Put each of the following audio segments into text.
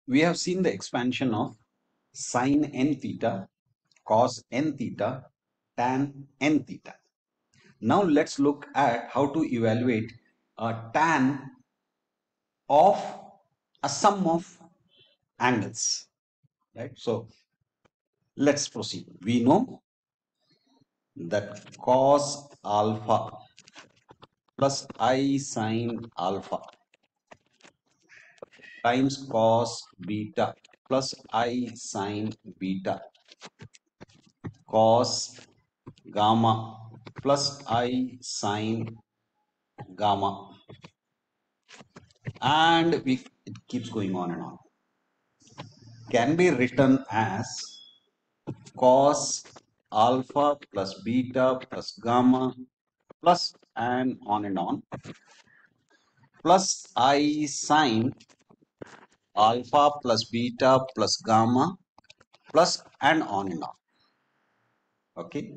we have seen the expansion of sine n theta, cos n theta, tan n theta. Now let's look at how to evaluate a tan of a sum of angles, right? So let's proceed. We know that cos alpha plus I sin alpha times cos beta plus I sin beta cos gamma plus I sin gamma, and it keeps going on and on, can be written as cos alpha plus beta plus gamma plus and on plus I sin alpha plus beta plus gamma plus and on. Okay,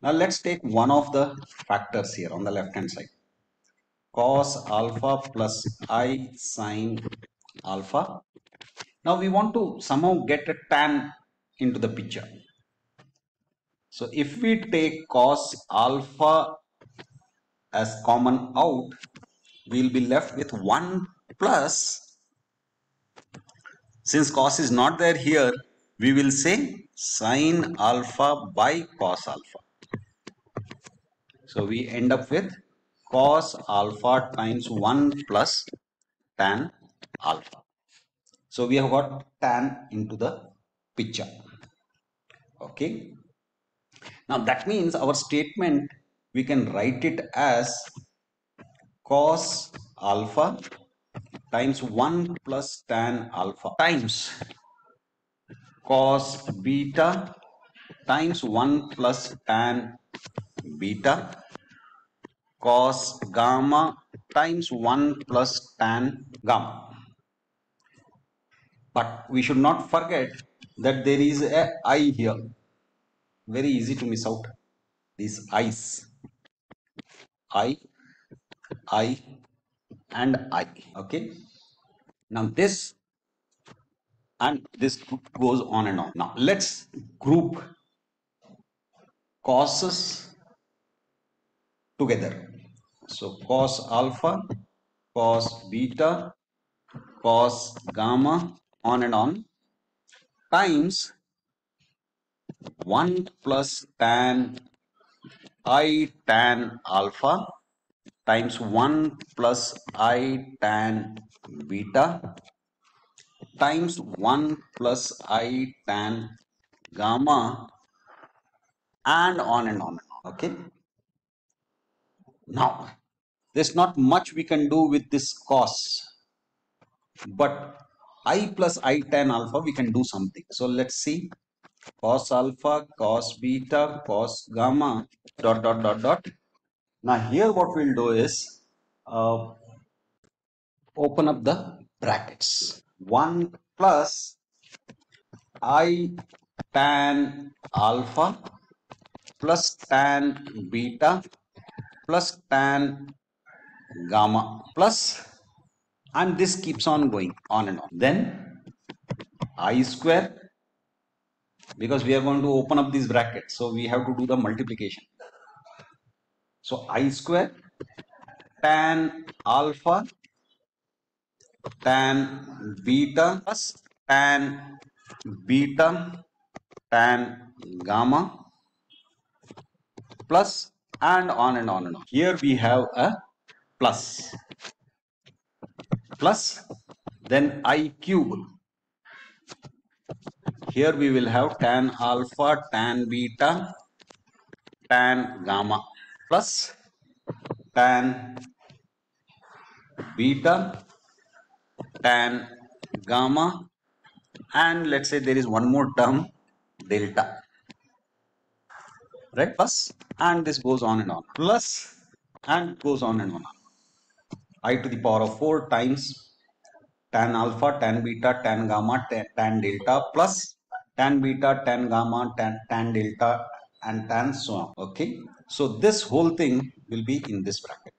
now let's take one of the factors here on the left hand side, cos alpha plus I sin alpha. Now we want to somehow get a tan into the picture. So if we take cos alpha as common out, we'll be left with 1 plus, since cos is not there here, we will say sin alpha by cos alpha. So we end up with cos alpha times 1 plus tan alpha. So we have got tan into the picture. Okay. Now that means our statement, we can write it as cos alpha times 1 plus tan alpha times cos beta times 1 plus tan beta cos gamma times 1 plus tan gamma. But we should not forget that there is a I here. Very easy to miss out these I's. I, and I. Okay. Now this and this goes on and on. Now let's group causes together. So cos alpha, cos beta, cos gamma, on and on, times 1 plus tan I tan alpha times 1 plus I tan beta times 1 plus I tan gamma, and on and on. Okay. Now, there's not much we can do with this cos, but I plus I tan alpha, we can do something. So let's see. Cos alpha, cos beta, cos gamma, dot, dot, dot, dot. Now here what we'll do is open up the brackets. 1 plus I tan alpha plus tan beta plus tan gamma plus, and this keeps on going on and on. Then I square, because we are going to open up these brackets, so we have to do the multiplication. So I square tan alpha tan beta plus tan beta tan gamma plus and on and on and on. Here we have a plus, then I cube. Here we will have tan alpha tan beta tan gamma plus tan beta tan gamma, and let's say there is one more term, delta, right? Plus, and this goes on and on, plus and goes on and on. I to the power of 4 times tan alpha tan beta tan gamma tan delta plus tan beta tan gamma tan delta and tan so on. Okay, so this whole thing will be in this bracket.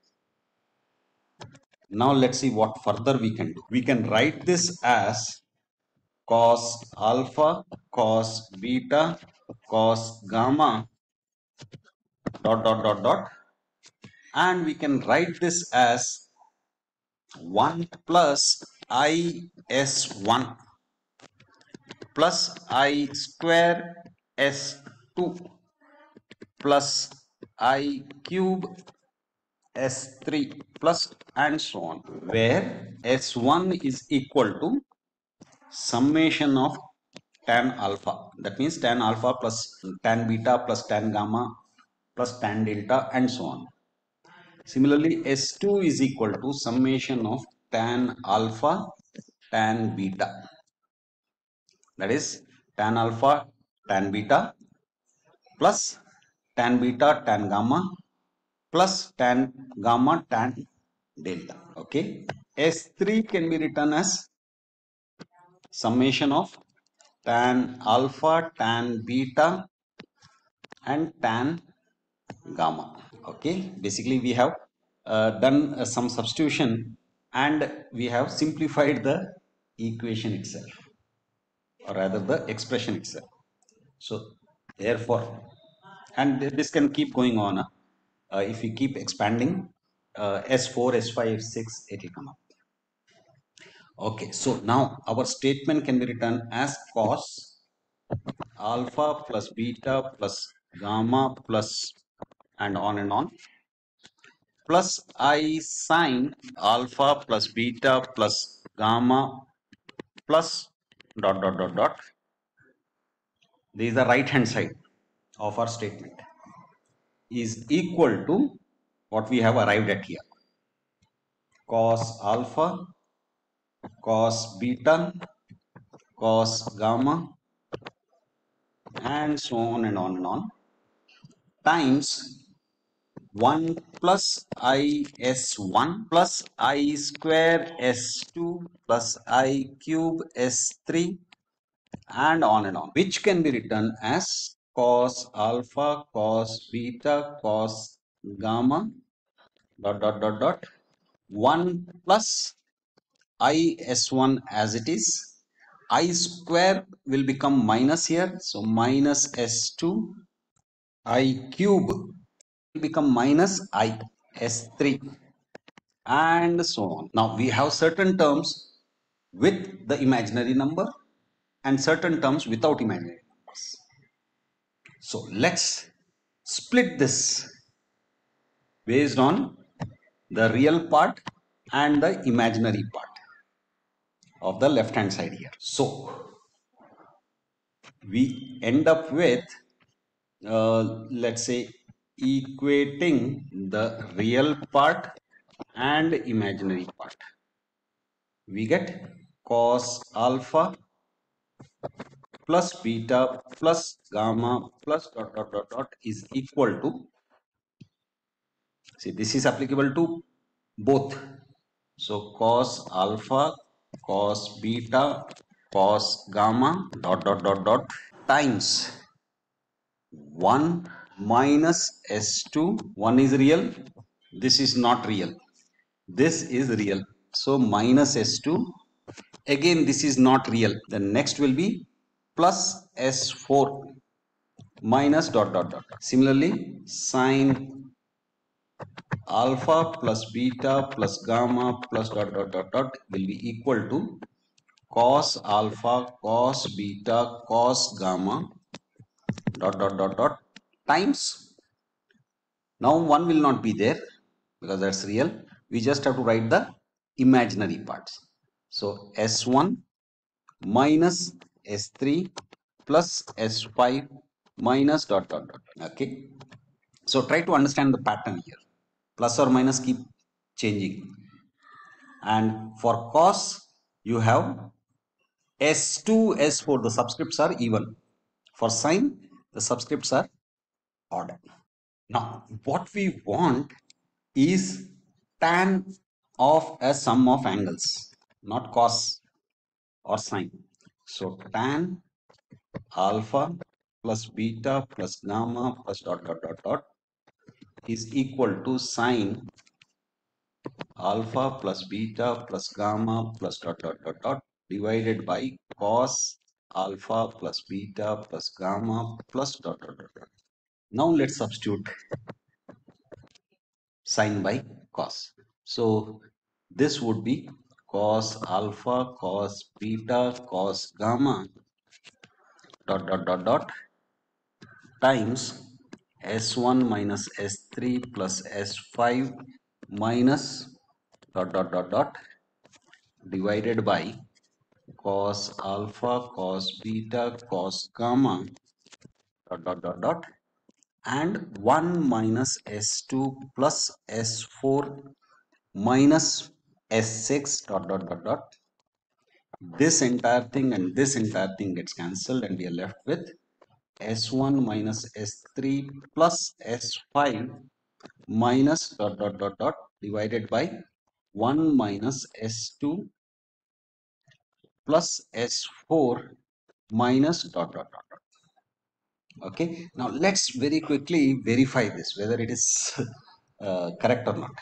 Now let's see what further we can do. We can write this as cos alpha, cos beta, cos gamma, dot, and we can write this as 1 plus is1 plus I square s2 plus I cube s3 plus and so on, where s1 is equal to summation of tan alpha. That means tan alpha plus tan beta plus tan gamma plus tan delta and so on. Similarly, S2 is equal to summation of tan alpha, tan beta. That is tan alpha, tan beta plus tan beta, tan gamma plus tan gamma, tan delta. Okay. S3 can be written as summation of tan alpha, tan beta and tan gamma. Okay, basically we have done some substitution and we have simplified the equation itself, or rather the expression itself. So therefore, and this can keep going on, if we keep expanding, s4 s5 s6 it will come up. Okay, so now our statement can be written as cos alpha plus beta plus gamma plus and on plus I sine alpha plus beta plus gamma plus dot. This is the right hand side of our statement is equal to what we have arrived at here. Cos alpha, cos beta, cos gamma and so on times 1 plus is1 plus I square s2 plus I cube s3 and on, which can be written as cos alpha, cos beta, cos gamma dot 1 plus I s1 as it is. I square will become minus here, so minus s2. I cube will become minus I s3 and so on. Now we have certain terms with the imaginary number and certain terms without imaginary numbers. So let's split this based on the real part and the imaginary part of the left hand side here. So we end up with, let's say, equating the real part and imaginary part. We get cos alpha plus beta plus gamma plus dot is equal to, see, this is applicable to both. So cos alpha, cos beta, cos gamma dot times 1 minus s2. 1 is real, this is not real, this is real, so minus s2. Again this is not real, the next will be plus s4 minus dot. Similarly, sine alpha plus beta plus gamma plus dot will be equal to cos alpha, cos beta, cos gamma dot times, now 1 will not be there because that's real, we just have to write the imaginary parts. So s1 minus s3 plus s5 minus dot. Okay, so try to understand the pattern here, plus or minus keep changing. And for cos you have s2 s4, the subscripts are even. For sine the subscripts are odd. Now what we want is tan of a sum of angles, not cos or sine. So tan alpha plus beta plus gamma plus dot is equal to sine alpha plus beta plus gamma plus dot divided by cos alpha plus beta plus gamma plus dot dot dot dot. Now let's substitute sine by cos. So this would be cos alpha cos beta cos gamma dot dot dot dot times s1 minus s3 plus s5 minus dot dot dot dot divided by cos alpha cos beta cos gamma dot dot dot dot and 1 minus s2 plus s4 minus s6 dot dot dot dot. This entire thing and this entire thing gets cancelled and we are left with s1 minus s3 plus s5 minus dot dot dot dot divided by 1 minus s2 plus s4 minus dot dot dot dot. Okay, now let's very quickly verify this whether it is correct or not.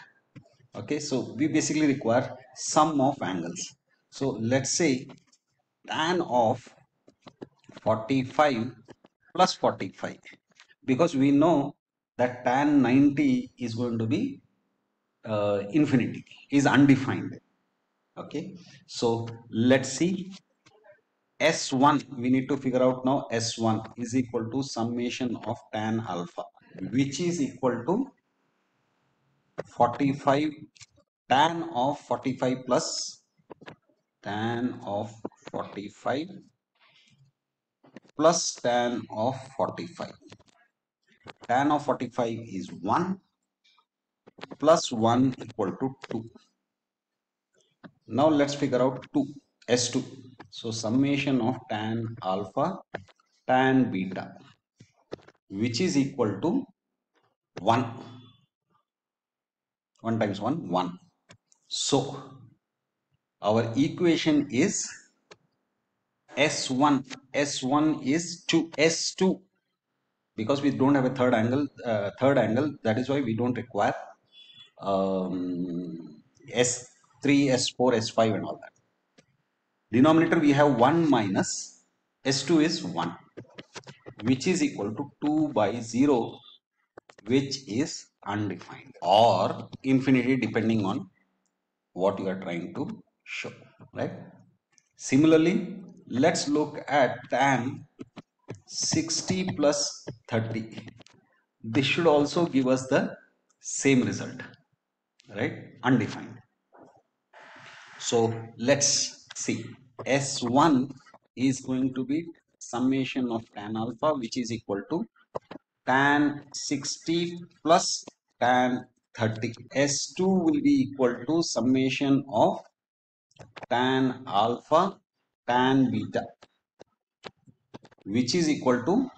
Okay, so we basically require sum of angles. So let's say tan of 45 plus 45, because we know that tan 90 is going to be infinity, is undefined. Okay, so let's see S1, we need to figure out now S1 is equal to summation of tan alpha, which is equal to 45 tan of 45 plus tan of 45 plus tan of 45. Tan of 45 is 1 plus 1 equal to 2. Now let's figure out 2, S2. So summation of tan alpha tan beta, which is equal to 1. 1 times 1, 1. So our equation is S1. S1 is 2. S2, because we don't have a third angle, that is why we don't require S3, S4, S5 and all that. Denominator we have 1 minus S2 is 1, which is equal to 2 by 0, which is undefined or infinity depending on what you are trying to show, right? Similarly, let's look at tan 60 plus 30. This should also give us the same result, right? Undefined. So let's see. S1 is going to be summation of tan alpha, which is equal to tan 60 plus tan 30. S2 will be equal to summation of tan alpha tan beta, which is equal to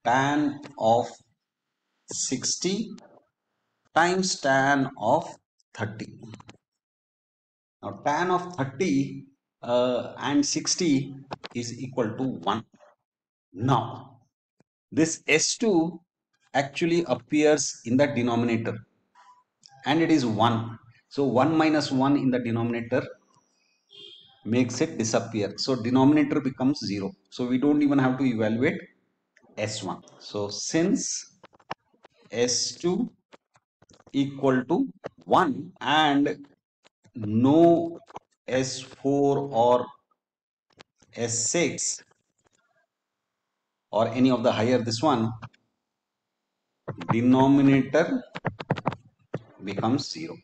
tan of 60 times tan of 30. Now tan of 30 and 60 is equal to 1. Now this S2 actually appears in the denominator and it is 1. So 1 minus 1 in the denominator makes it disappear. So denominator becomes 0. So we don't even have to evaluate S1. So since S2 equal to 1 and no S4 or S6 or any of the higher this one, denominator becomes 0.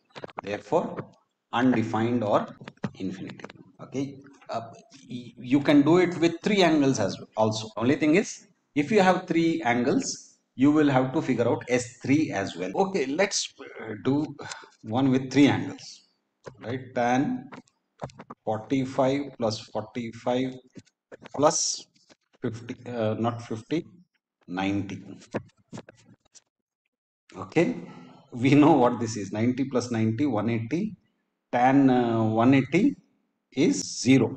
Therefore, undefined or infinity. Okay. You can do it with 3 angles as well also. Only thing is, if you have 3 angles, you will have to figure out S3 as well. Okay, let's do one with 3 angles. Right, tan 45 plus 45 plus 50, not 50, 90. Okay, we know what this is. 90 plus 90, 180. Tan 180 is 0,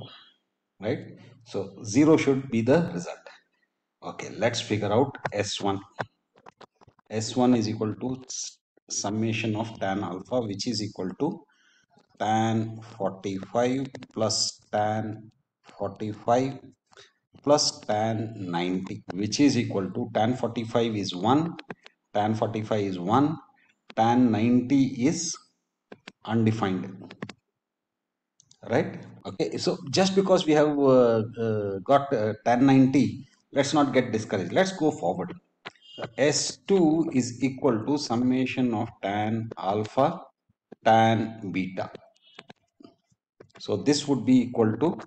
right? So 0 should be the result. Okay, let's figure out S1. S1 is equal to summation of tan alpha, which is equal to tan 45 plus tan 45 plus tan 90, which is equal to tan 45 is 1, tan 45 is 1, tan 90 is undefined, right? Okay, so just because we have got tan 90, let's not get discouraged, let's go forward. S2 is equal to summation of tan alpha tan beta. So this would be equal to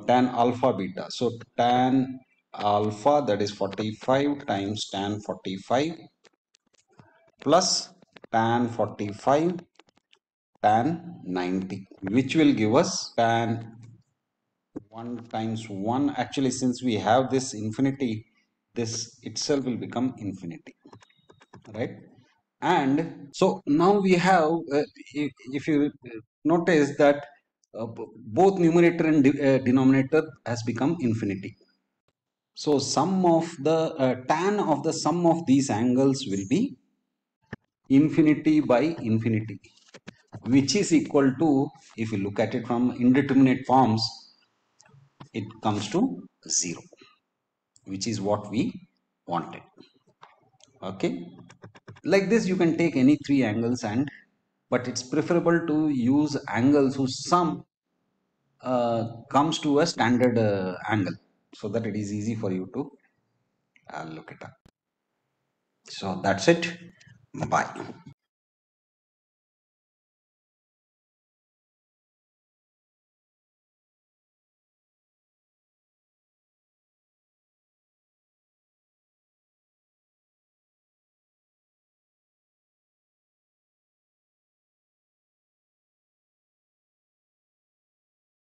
tan alpha beta. So tan alpha, that is 45 times tan 45 plus tan 45 tan 90, which will give us tan 1 times 1. Actually, since we have this infinity, this itself will become infinity, right? And so now we have, if you notice that both numerator and denominator has become infinity. So sum of the tan of the sum of these angles will be infinity by infinity, which is equal to, if you look at it from indeterminate forms, it comes to 0, which is what we wanted. Okay, like this you can take any three angles, and but it's preferable to use angles whose sum comes to a standard angle, so that it is easy for you to look it up. So that's it. Bye.